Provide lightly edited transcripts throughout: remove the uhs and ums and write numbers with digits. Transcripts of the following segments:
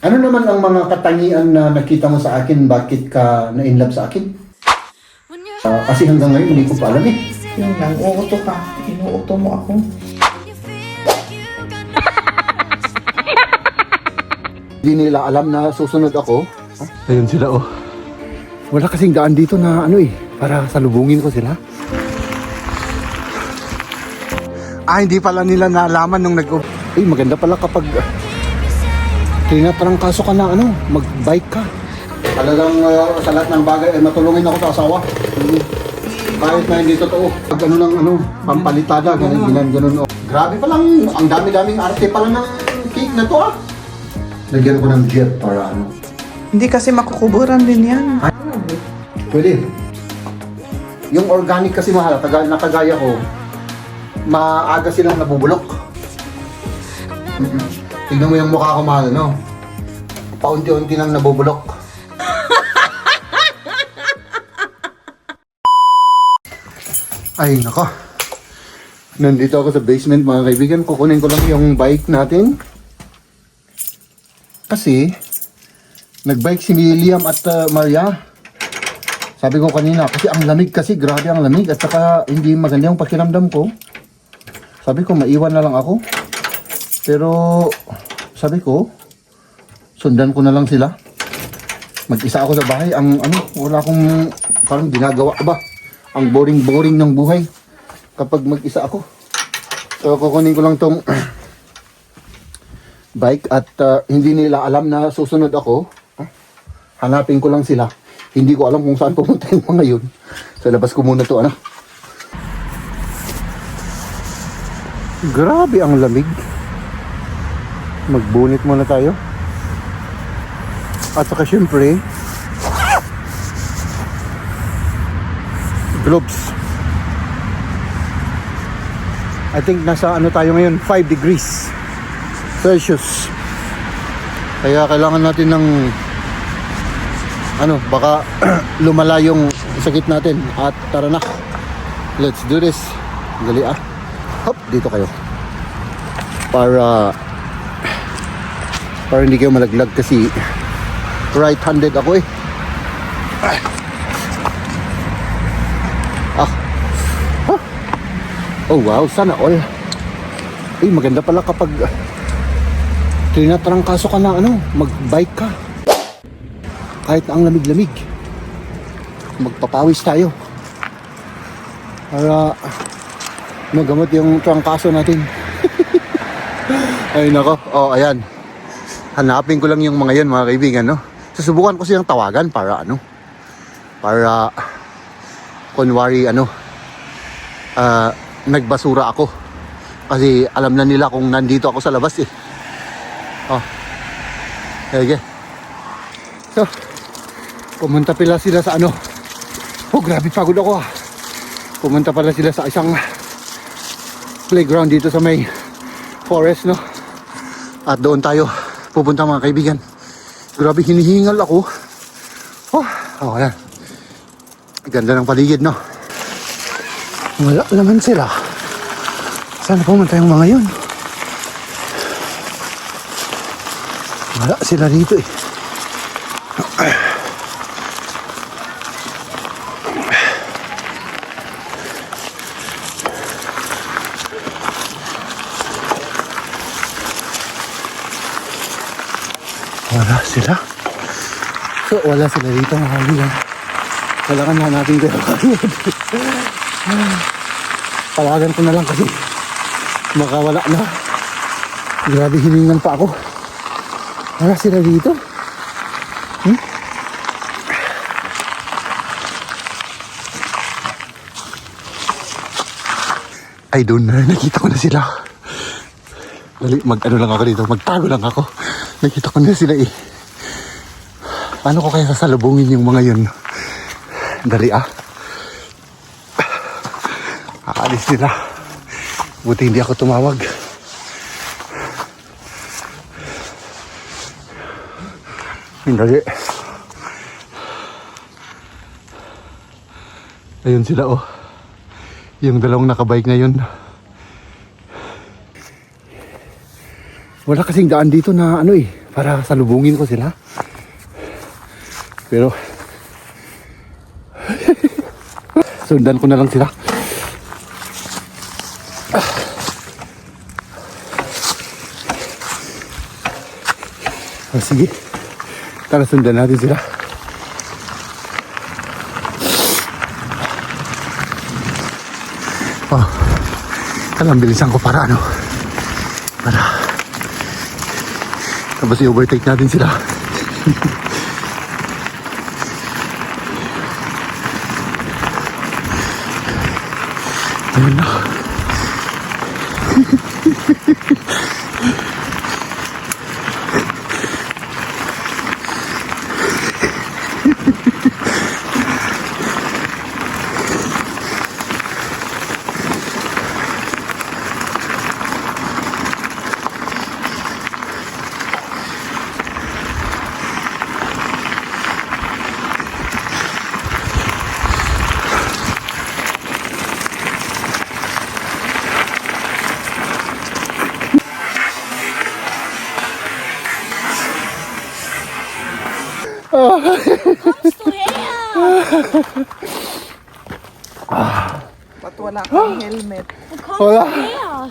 Ano naman ang mga katangian na nakita mo sa akin? Bakit ka na-inlove sa akin? Kasi hanggang ngayon hindi ko pa alam eh. Yun lang, uuto ka. Inuuto mo ako. Hindi nila alam na susunod ako. Ayun sila oh. Wala kasing daan dito na ano eh, para salubungin ko sila. Hindi pala nila nalaman nung maganda pala kapag tinatarangkaso ka na ano, mag-bike ka. Talagang sa lahat ng bagay ay matulungin ako sa asawa. Kahit na hindi totoo. Pag ano lang ano, pampalitada, ganun. Oh. Grabe pa lang, ang dami-daming arte pala ng cake na to ah. Lagyan ko ng jet para ano. Hindi kasi makukuburan din yan. Pwede. Yung organic kasi mahal, nakagaya ko, maaga silang nabubulok. Tignan mo yung mukha ko mahal, no? Paunti-unti lang nabubulok. Ay, nako. Nandito ako sa basement, mga kaibigan. Kukunin ko lang yung bike natin. Kasi, nagbike si William at Maria. Sabi ko kanina, kasi ang lamig kasi, grabe ang lamig. At saka, hindi maganda yung pakiramdam ko. Sabi ko, maiwan na lang ako. Pero, sabi ko, sundan ko na lang sila. Mag-isa ako sa bahay. Wala akong parang ginagawa ba? Ang boring-boring ng buhay kapag mag-isa ako. So, kukunin ko lang tong bike at hindi nila alam na susunod ako. Hanapin ko lang sila. Hindi ko alam kung saan pumunta yung mga yun. So, labas ko muna to, ano. Grabe ang lamig. Magbunit muna tayo. At saka syempre, gloves. I think nasa ano tayo ngayon, 5 degrees Celsius. Kaya kailangan natin ng baka lumala yung sakit natin. At tara na, let's do this. Dali ah. Hop, dito kayo. Para hindi kayo malaglag kasi right-handed ako eh. Oh wow, sana all. Maganda pala kapag tinatarangkaso ka na mag-bike ka. Kahit na ang lamig-lamig. Magpapawis tayo. Para magamot yung trangkaso natin. Ay nako, ayan. Hanapin ko lang yung mga yan, mga kaibigan, no? Susubukan ko silang tawagan para para kunwari nagbasura ako. Kasi alam na nila kung nandito ako sa labas eh. Okay. So, pumunta pala sila sa grabe pagod ako ah. Pumunta pala sila sa isang playground dito sa may forest, no? At doon tayo pupunta, mga kaibigan. Grabe, hinihingal ako. Ayan. Ganda ng paligid, no? Wala naman sila. Saan pumunta yung mga yun? Wala sila dito eh. Wala sila. So, wala sila dito, mga kaibigan. Kailangan na natin kayo kagad. Tawagan ko na lang kasi makawala na. Grabe, hiningan pa ako. Wala sila dito. Ay, doon na. Nakita ko na sila. Dali, lang ako dito. Magtago lang ako. Nakita ko na sila eh. Paano ko kaya sasalubungin yung mga yun? Dali ah. Aalis nila. Buti hindi ako tumawag. Dali. Ayun sila oh. Yung dalawang nakabike na yun. Wala kasing daan dito na para salubungin ko sila. Pero sundan ko na lang sila. Sige, tara sundan natin sila. Alam, bilisan ko para ano, para tapos i-overtake natin sila. Ayun na. Kommst du her? Ba't wala kang helmet? Wo kommst Hola. du her?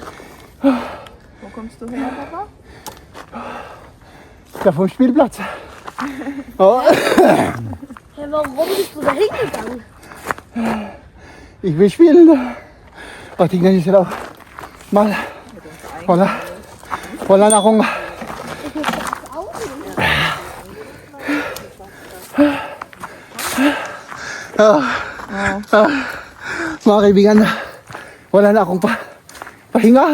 Wo kommst du her, Papa? Da vom Spielplatz. Oh. Hey, warum bist du da hingegangen? Ich will spielen. Oh, tingnan niyo sila. Mal. Wala na akong mga kaibigan, wala na akong pahinga.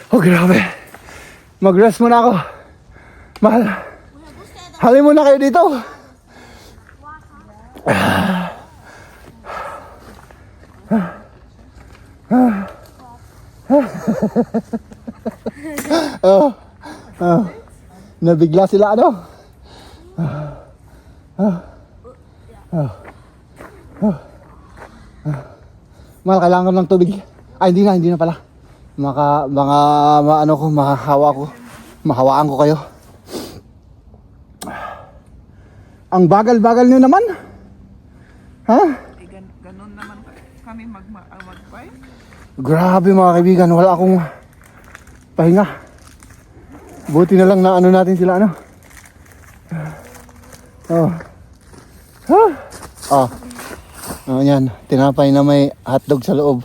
Oh, grabe. Mag-rest muna ako. Mahal. Halin muna kayo dito. Nabigla sila ano? Mahal, kailangan ko ng tubig. Ay, hindi na pala. Ano ko, mahawaan ko kayo. Ang bagal-bagal nyo naman. Ha? Ganun naman kami mag-bike. Grabe mga kaibigan, wala akong pahinga. Buti na lang na ano natin sila ano. Oh. Huh? Oh. Oh, yan. Tinapay na may hotdog sa loob.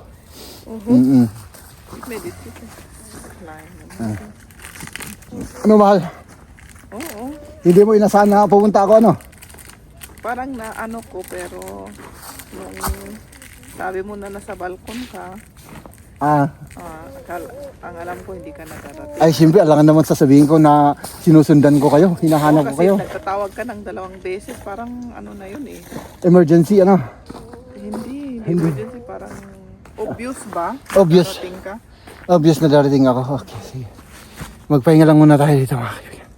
Mm-mm. Ano mahal? Oo. Hindi mo inasahan na pupunta ako ano? Parang na ano ko, pero nung sabi mo na nasa balkon ka, ang alam ko hindi ka nagarating. Ay siyempre, alangan naman sasabihin ko na sinusundan ko kayo, hinahanap ko Kasi kayo. nagtatawag ka ng 2 beses, parang ano na yun eh. Emergency ano? Hindi emergency, parang obvious ba? Obvious. Darating ka? Obvious na darating ako. Okay, sige. Magpahinga lang muna tayo dito mga kaibigan.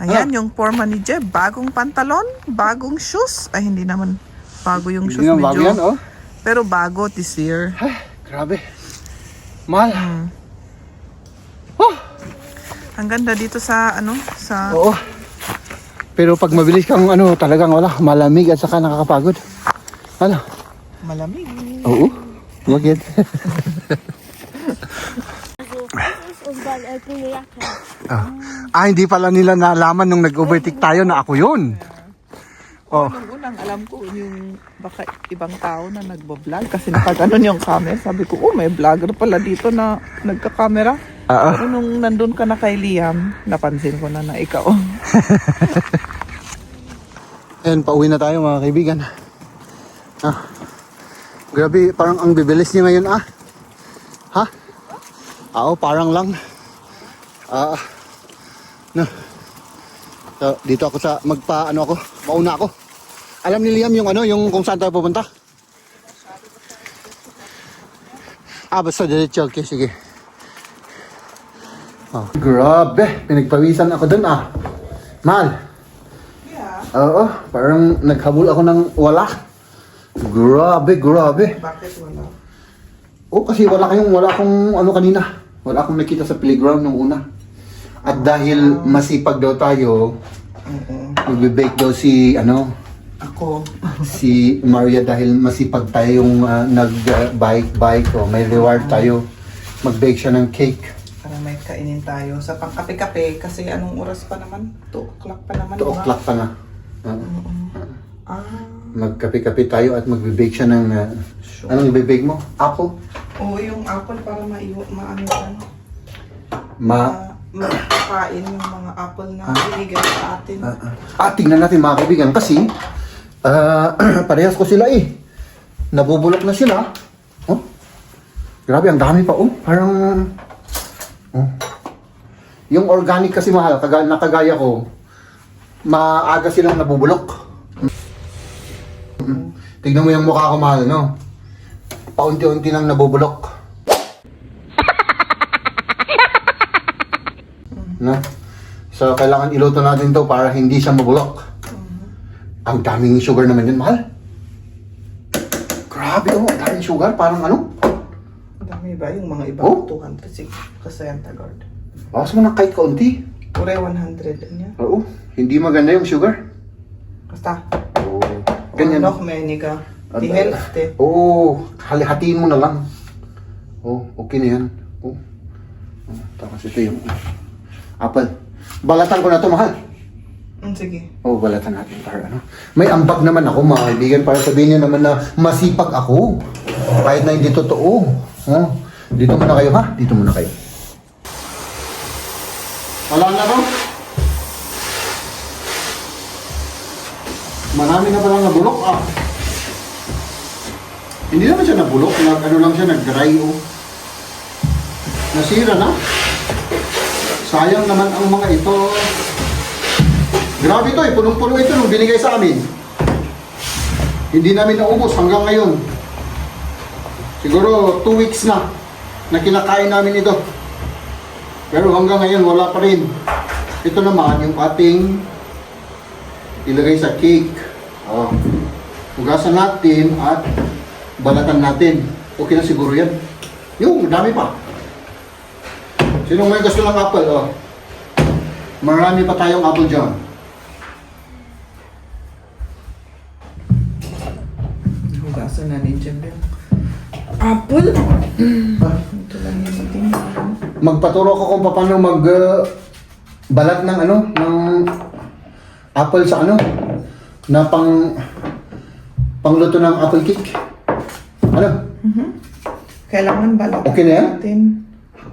Ayan, yung forma ni Jeb. Bagong pantalon, bagong shoes. Ay, hindi naman bago yung shoes. Hindi naman bago yan, oh. Pero bago this year. Ay, grabe. Mahal. Ang ganda dito sa, sa... Oo. Pero pag mabilis kang ano, talagang wala, malamig at saka nakakapagod. Ano? Malamig. Oo. Bakit? Also, das ist unser grüne Jacke. Hindi pala nila nalaman nung nag-overtake tayo na ako yun. Oh. Nung unang alam ko, yung baka ibang tao na nagbo-vlog. Kasi nakaganon yung camera. Sabi ko, may vlogger pala dito na nagka-camera. Pero nung nandun ka na kay Liam, napansin ko na ikaw. Ayan, pauwi na tayo mga kaibigan. Grabe, parang ang bibilis niya ngayon Ha? Oo, parang lang. So, dito ako sa mauna ako. Alam ni Liam yung yung kung saan tayo pupunta? Basta diretso. Okay, sige. Oh, grabe, pinagpawisan ako dun Mahal. Yeah. Oo, parang naghabol ako ng wala. Grabe. Bakit wala? Kasi wala akong kanina. Wala akong nakita sa playground nung una. At dahil masipag daw tayo, magbe-bake daw si, Ako. si Maria dahil masipag tayong nag-bike o may reward tayo. Mag-bake siya ng cake. Para may kainin tayo. Sa pangkape-kape, kasi anong oras pa naman? 2 o'clock pa naman. 2 o'clock pa nga. Magkape-kape tayo at magbe-bake siya ng... anong i-bake mo? Apple? Oo, yung apple para maano yan. Makain yung mga apple na binigay sa atin. Tingnan natin mga kaibigan kasi parehas ko sila eh. Nabubulok na sila. Oh. Grabe, ang dami pa oh. Parang yung organic kasi mahal, nakagaya ko, maaga silang nabubulok. Tignan mo yung mukha ko mahal, no? Paunti-unti nang nabubulok. No? So, kailangan iluto natin to para hindi siya mabulok. Ang daming sugar naman yun, mahal. Grabe, oh. Ang daming sugar. Parang ano? Ang dami ba? Yung mga iba, Oh? 200 kasi ang tagad. Bawas mo na kahit kaunti. Ure 100 niya. Oo. Hindi maganda yung sugar. Basta. Oo. Ganyan. Ano, may ka. Di healthy. Oo. Hatiin mo na lang. Oo. Okay na yan. Oo. Tapos ito yung apple. Balatan ko na to, mahal. Sige. Oo, balatan natin para ano. May ambag naman ako, mga kaibigan, para sabihin niyo naman na masipag ako. Kahit na hindi totoo. Oh. Dito muna kayo, ha? Dito muna kayo. Wala na to? Marami na palang nabulok, ah. Hindi naman siya nabulok, ano lang siya, nag-dry, oh. Nasira na. Sayang naman ang mga ito. Grabe ito, punong-puno ito nung binigay sa amin. Hindi namin naubos hanggang ngayon. Siguro 2 weeks na kinakain namin ito. Pero hanggang ngayon wala pa rin. Ito naman yung ating ilagay sa cake. Oh. Hugasan natin at balatan natin. Okay na siguro yan. Yung dami pa. Sinong may gusto ng apple? Oh. Marami pa tayong apple dyan. Hugasan na ni Jem yung apple. Ito lang yung natin. Magpaturo ko kung paano balat ng ng apple sa na pangluto ng apple cake. Ano? Kailangan balatan Okay na yan? natin.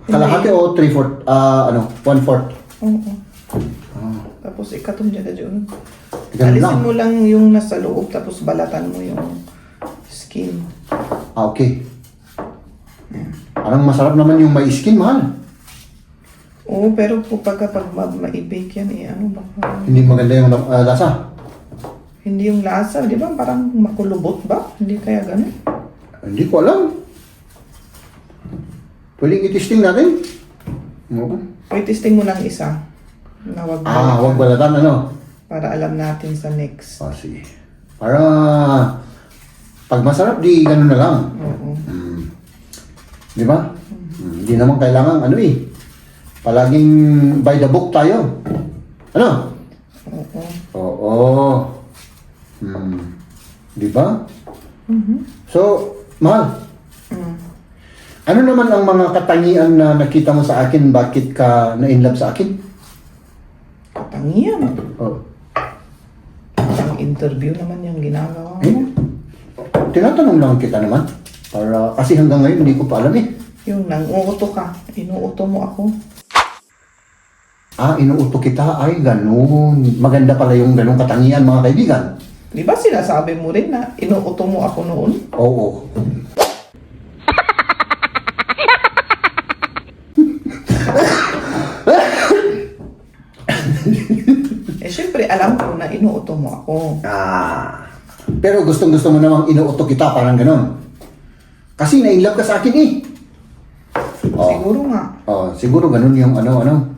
Kalahati o 3/4, 1/4. Oo. Tapos ikatong dyan na dyan. Ganun lang. Alisin mo lang yung nasa loob, tapos balatan mo yung skin. Okay. Parang masarap naman yung may skin, mahal. Oo, pero pag ma-bake yan, baka... Hindi maganda yung lasa. Hindi yung lasa, di ba? Parang makulubot ba? Hindi kaya ganun? Hindi ko alam. Pwedeng i-testing natin. Oo. Okay, testing mo lang isa. Na wag Huwag balatan, para alam natin sa next. Sige. Para pag masarap, di ganun na lang. Oo. Di ba? Hindi naman kailangan, palaging by the book tayo. Ano? Oo. Oo. Di ba? So, mahal. Ano naman ang mga katangian na nakita mo sa akin? Bakit ka na-inlove sa akin? Katangian. Oh. Ang interview naman yung ginagawa Eh? mo. Tinatanong lang kita naman. Kasi hanggang ngayon hindi ko pa alam eh. Yung nang-uuto ka, inuuto mo ako. Inuuto kita. Ay, ganun. Maganda pala yung ganung katangian, mga kaibigan. Di ba sinasabi mo rin na inuuto mo ako noon? Oo. Siyempre, alam ko na inuuto mo ako. Pero gustong-gusto mo namang inuuto kita, parang ganun. Kasi na-inlove ka sa akin eh. Siguro nga. Siguro ganun yung ano.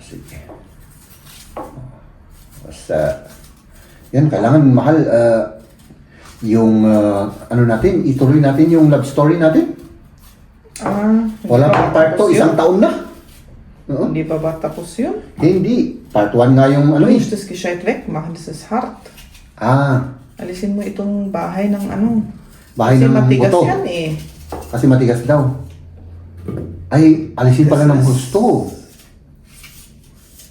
Sige. Basta, yan, kailangan mahal, yung, natin, ituloy natin yung love story natin. Wala pang part 2, isang taon na. Oo. Hindi pa ba tapos yun? Hindi. Part 1 nga yung Du ano eh. musst das gescheit wegmachen, das ist hart. Ah, Alisin mo itong bahay ng ano. bahay Kasi ng matigas buto. yan eh. Kasi matigas daw. Ay, alisin pala ng gusto.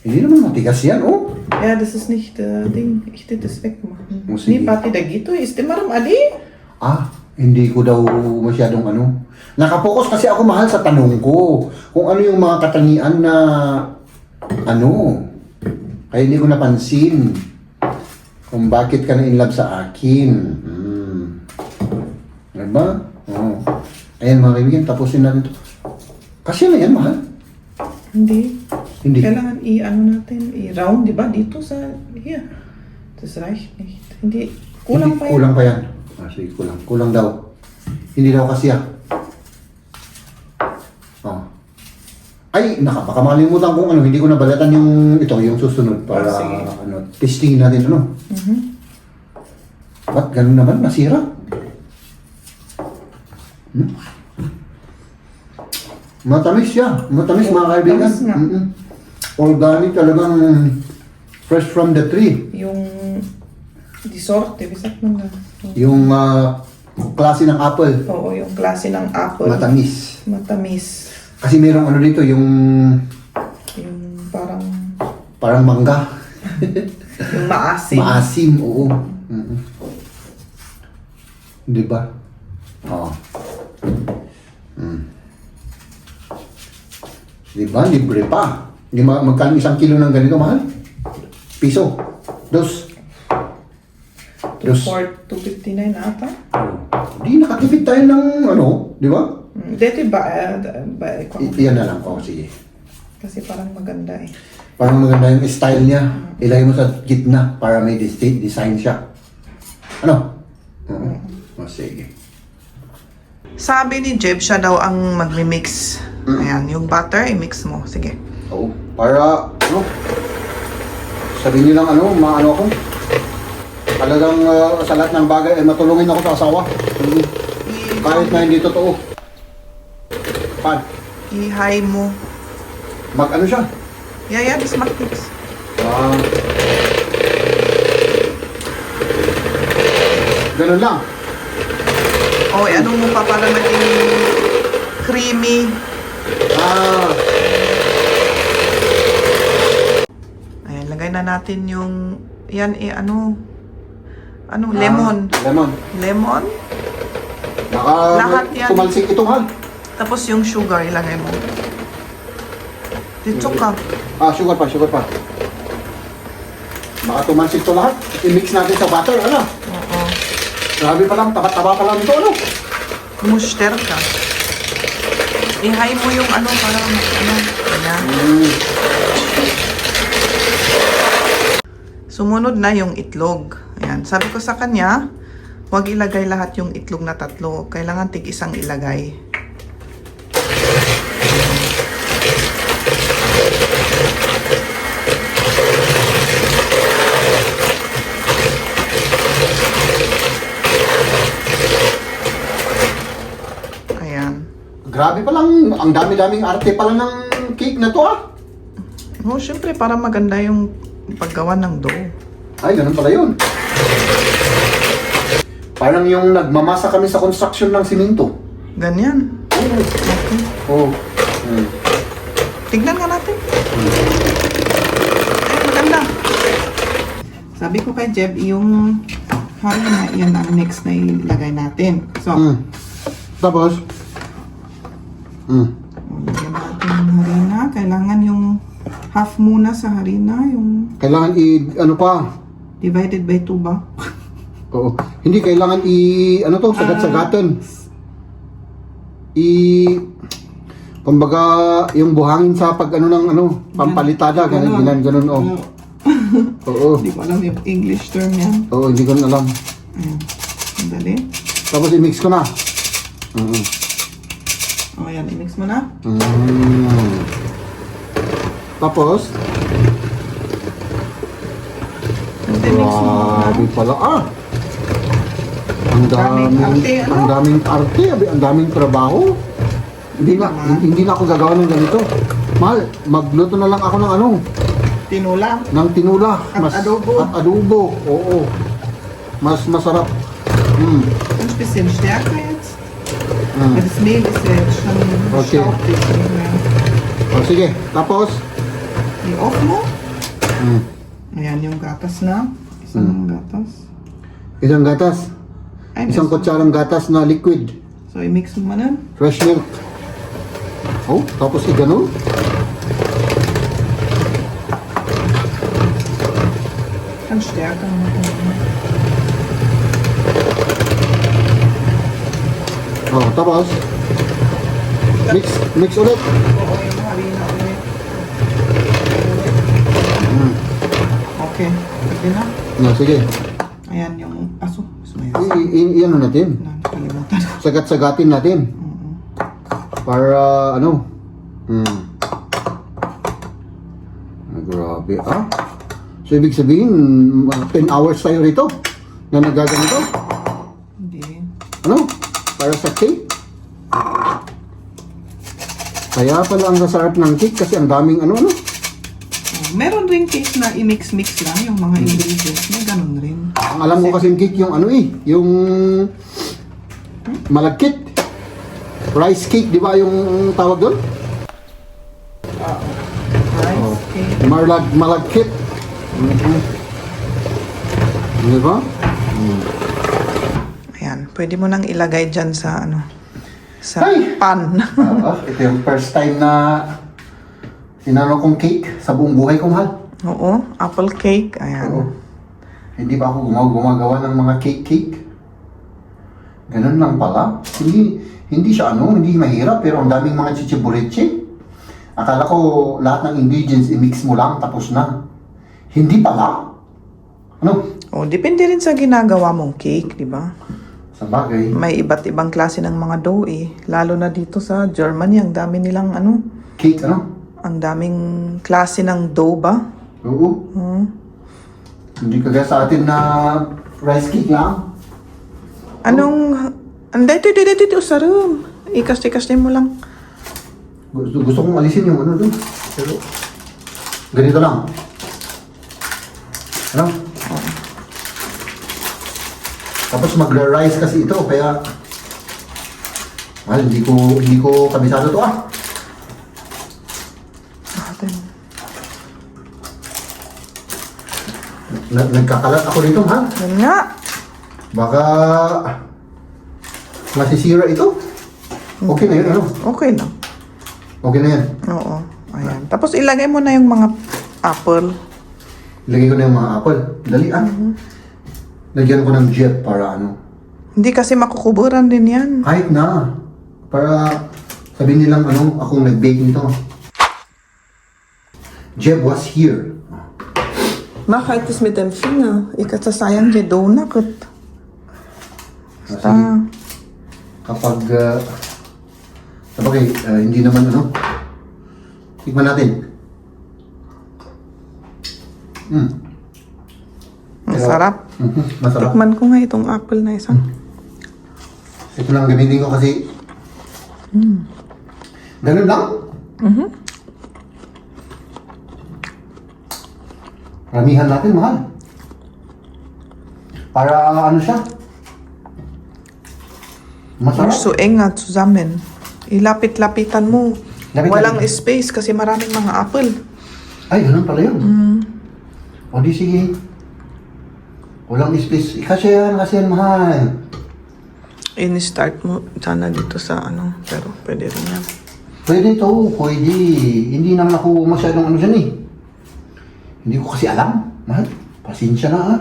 Hindi naman matigas yan, oh. Ja, das ist nicht Ding. Ich will das wegmachen. Oh, sige. Nee, pati dagito. Ist immer am Ali. Ah, hindi ko daw masyadong ano. Nakapokus kasi ako mahal sa tanong ko. Kung ano yung mga katangian na ano. Kaya hindi ko napansin. Kung bakit ka na in love sa akin. Diba? Oo. Ayan mga kaibigan, tapusin natin to. Kasi na yan, mahal. Hindi. Hindi. Kailangan i-ano natin, i-round, di ba? Dito sa, here. Das reicht nicht. Hindi, kulang Hindi, pa yan. Kulang pa yan. Ah, sige, kulang. Kulang daw. Hindi daw kasi Oh. Ay, baka makalimutan kung ano, hindi ko nabalatan yung ito, yung susunod para sige. ano, testingin natin ano. Ba't ganun naman, nasira? Matamis siya. Matamis mga kaibigan. Matamis nga. Organic talagang fresh from the tree. Yung di sorte, bisat mo na. Yung klase ng apple. Oo, yung klase ng apple. Matamis. Matamis. Kasi merong ano dito, yung Yung parang, parang mangga. yung maasim. Maasim, oo. Di ba? Oo. Di ba? Libre pa. Di magkano isang kilo ng ganito, mahal? Piso. Dos. 259 ata. Di nakatipid tayo ng ano, di ba? Dito ba, Iyan na lang. Oo, sige. kasi parang maganda eh. Parang maganda yung style niya. Ilagay mo sa gitna para may design siya. Ano? Oo. Oh, sige. Sabi ni Jeb, siya daw ang magmi-mix. Ayan, yung butter, i-mix mo. Sige. Oo. Para, ano? Sabihin niyo lang ano, maano ako. Talagang sa lahat ng bagay ay matulungin ako sa asawa. Kahit na hindi totoo. Pan. I-high mo. Mag-ano siya? Yeah, das macht nix. Ganun lang. O, ano mo pa para maging creamy. Ayan, lagay na natin yung, yan lemon. Lemon. Lemon. Baka Lahat yan. tumalsik ito, mahal. Tapos yung sugar, ilagay mo. Dito ka. Sugar pa. Baka tumalsik ito lahat. I-mix natin sa butter, ano? Oo. Grabe pa lang, taba-taba pa lang ito, ano? Muster ka. I-high mo yung para ayan. Sumunod na yung itlog. Ayan. Sabi ko sa kanya, huwag ilagay lahat yung itlog na 3. Kailangan tig-isang ilagay. Ayan. Grabe pa lang, ang dami-daming arte pala ng cake na to, Oh, syempre para maganda yung paggawa ng dough. Ay, ganun pala yun. Parang yung nagmamasa kami sa construction ng simento. Ganyan. Okay. Oo. Tignan nga natin. Ay, maganda. Sabi ko kay Jeb, yung harina, yan ang next na ilagay natin. So, Tapos? lagyan natin yung harina. Kailangan yung half muna sa harina, yung Kailangan ano pa? divided by 2 ba? Oo. Hindi kailangan ano to, sagat-sagatan. Kumbaga, yung buhangin sa pag ano ng pampalitada, ganun, oh. Oo. Hindi ko alam yung English term yan. Oo, hindi ko na alam. Ayan. Sandali. Tapos i-mix ko na. O, yan. I-mix mo na. Tapos, I-mix mo na. grabe pala. Ang Daming arte, ano? ang daming arte, ang daming trabaho. Hindi na ako gagawa ng ganito. Mahal, magluto na lang ako ng ano, Tinula. ng tinula. At adobo. At adobo, oo. Mas masarap. Ein bisschen stärker jetzt. Mm. Das Mehl ist ja jetzt schon Okay. staubig. O sige, tapos, I-off mo. mm. Ayan yung gatas na. Isang gatas. isang gatas. Ay, Isang kutsarang gatas na liquid. So, i-mix mo na. Fresh milk. Oh, tapos iganon. Kann stärker machen. Oh, tapos, mix ulit. Oo, yung harina ulit. Okay. Pwede na. No, sige. Ayan yung aso. Iyan natin. Nakalimutan. Sagat-sagatin natin. Para ano? Grabe ah. So ibig sabihin 10 hours tayo rito na nagaganito. Hindi. Ano? Para sa cake. Kaya pala ang sarap ng cake kasi ang daming ano. Meron ring cake na i-mix-mix lang yung mga ingredients. May ganun rin. Ang alam ko kasi cake yung ano yung malagkit. Rice cake, di ba yung tawag doon? Rice cake. Malagkit. Di ba? Ayan. Pwede mo nang ilagay dyan sa ano. Sa Ay! pan. Ito yung first time na sinano kong cake sa buong buhay ko, mahal. Oo. Apple cake. Ayan. Oo. Hindi ba ako gumagawa ng mga cake? Ganun lang pala. Hindi siya hindi mahirap, pero ang daming mga chichiburitsi. Akala ko lahat ng ingredients i-mix mo lang, tapos na. Hindi pala. Ano? Oh, depende rin sa ginagawa mong cake, di ba? Sa bagay. May iba't ibang klase ng mga dough eh. Lalo na dito sa Germany, ang dami nilang Cake, ang daming klase ng dough ba? Oo. Hindi kagaya sa atin na rice cake lang. Dito sa room. Ikas-ikasin mo lang. Gusto kong alisin yung doon. Pero, ganito lang. Ano? Tapos magra-rise kasi ito, kaya hindi ko kabisado to Nagkakalat ako dito, mahal. Yan nga. Baka masisira ito. Okay na yun, Okay lang. Okay na yan. Oo. Ayan. Tapos ilagay mo na yung mga apple. Ilagay ko na yung mga apple. Dali, Lagyan ko ng jet para Hindi kasi makukuburan din yan. Kahit na. Para sabihin nilang akong nag-bake nito. Jeb was here. Mach halt es mit dem Finger. Ikasasayang die Donut. Kasi kapag sabagay, hindi naman tikman natin. Masarap. Masarap. Tikman ko nga itong apple na isa. Ito lang gamitin ko kasi ganun lang. Ramihan natin, mahal. Para siya? Masarap. So enga zusammen. Ilapit-lapitan mo. Lapit-lapit. Walang space kasi maraming mga apple. Ay, ganun pala yun. O di sige. Walang space. Kasi yan, mahal. In-start mo sana dito sa pero pwede rin yan. Pwede pwede. Hindi naman ako masyadong dyan eh. Hindi ko kasi alam. Mahal, pasensya na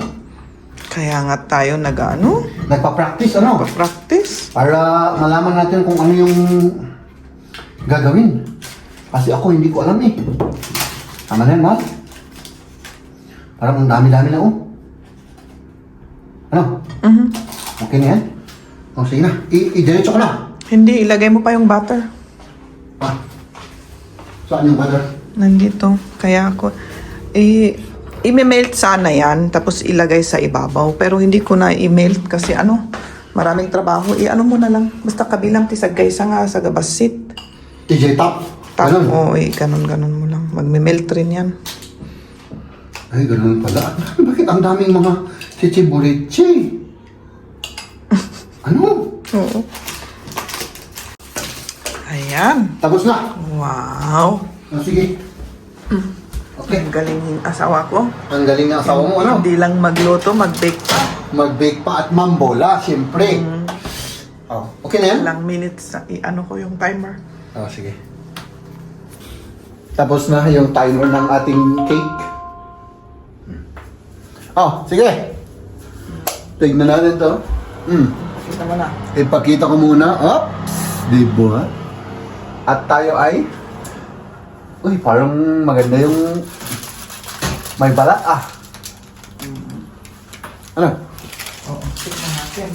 Kaya nga tayo Nagpa-practice practice. Para malaman natin kung ano yung gagawin. Kasi ako hindi ko alam eh. Tama na yan, mahal. Parang ang dami-dami na Okay na yan? Sige na. I-diretso ko na. Hindi, ilagay mo pa yung butter. Saan yung butter? Nandito. Kaya ako, i-melt sana yan, tapos ilagay sa ibabaw. Pero hindi ko na i-melt kasi maraming trabaho. Mo na lang. Basta kabilang tisagay sa nga sa gabasit. TJ Top. Ganun. Oo, ganun mo lang. Magme-melt rin yan. Ay, ganun pala. Bakit ang daming mga chichiburitsi? Ano? Oo. Ayan. Tapos na. Wow. Sige. Okay. Ang galing ng asawa ko. Ang galing ng asawa mo, ano? Hindi lang magluto, mag-bake pa. Mag-bake pa at mambola, siyempre. Oh, okay na yan? Ilang minutes na i-ano ko yung timer. Oh, sige. Tapos na yung timer ng ating cake. Oh, sige. Tignan natin to. Kita mo na. Ipakita ko muna. Oops! Diba? At tayo ay... Uy, parang maganda yung... May balat Ano? Oo, tignan natin.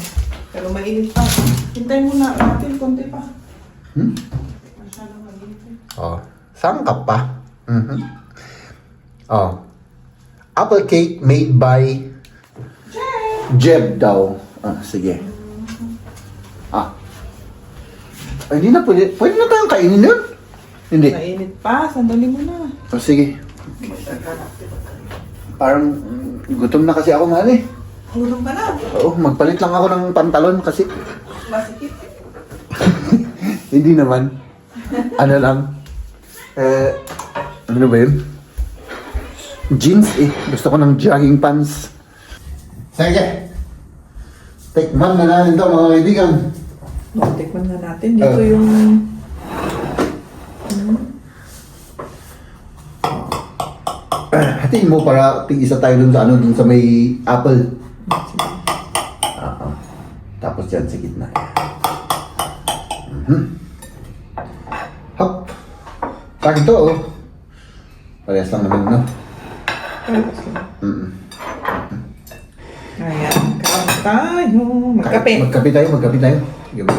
Pero mainit pa. Hintayin mo na natin, konti pa. Masyadong mainit. Oh, sangkap pa. Oh. Apple cake made by Jeb daw. Sige. Ay, hindi na pwede. Pwede na tayong kainin yun? Hindi. Mainit pa, sandali mo na. Oh, sige. Parang gutom na kasi ako, mali. Hulong ka na. Oo, magpalit lang ako ng pantalon kasi Masikip. hindi naman. Ano lang. Ano ba yun? Jeans Gusto ko ng jogging pants. Sige. Tikman na natin ito, mga kaibigan. Tikman nga natin. Dito yung... Hatiin mo para tig-isa tayo dun sa dun sa may apple. Tapos dyan sa gitna. Hop. Sa akin to, Parehas lang naman, no? Ayan, kain tayo. Magkape. Magkape tayo. Sige ba?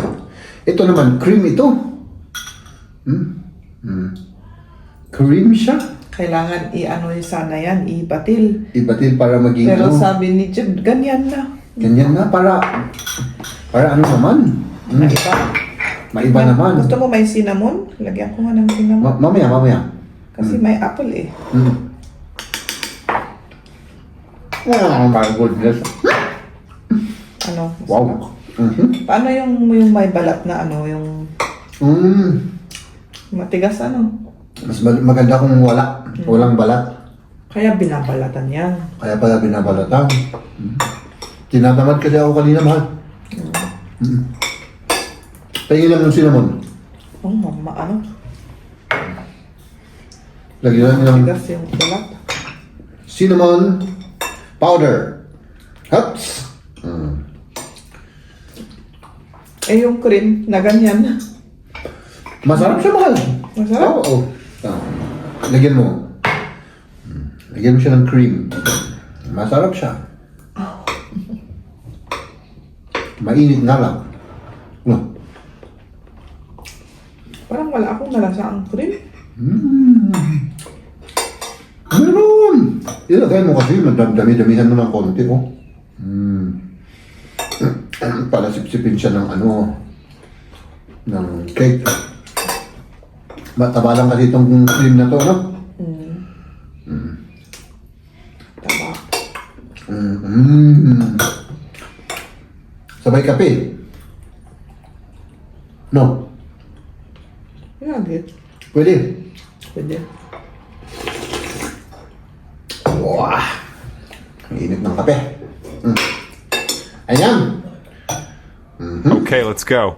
Ito naman, cream ito. Cream siya. Kailangan i-ano sana yan, ibatil. Ibatil para maging Pero sabi ni Jeb, ganyan na. ganyan na, para ano naman. Maiba. Maiba naman. Gusto mo may cinnamon? Lagyan ko nga ng cinnamon. Mamaya. Kasi may apple eh. Oh my goodness. Ano? Wow. Paano yung may balat na ano, yung matigas ano? Mas maganda kung walang balat. Kaya binabalatan yan. Kaya pala binabalatan. Tinatamad kasi ako kanina, mahal. Tingin lang yung cinnamon. Oh, mama, ano? Lagyan lang ng Matigas yung balat. cinnamon powder. Hups! Eh, yung cream na ganyan. Masarap siya, mahal. Masarap? Oo. Lagyan mo. Lagyan mo siya ng cream. Masarap siya. Mainit nga lang. Parang wala akong nalasa ang cream. Meron! Ilagay mo kasi, madami-damihan mo ng konti, Para sipsipin siya ng ng cake. Mataba lang kasi itong cream na to, no? Tama. Sabay kape. No? Yeah, good. Pwede. Pwede. Wow! Ang init ng kape. Ayan! Okay, let's go.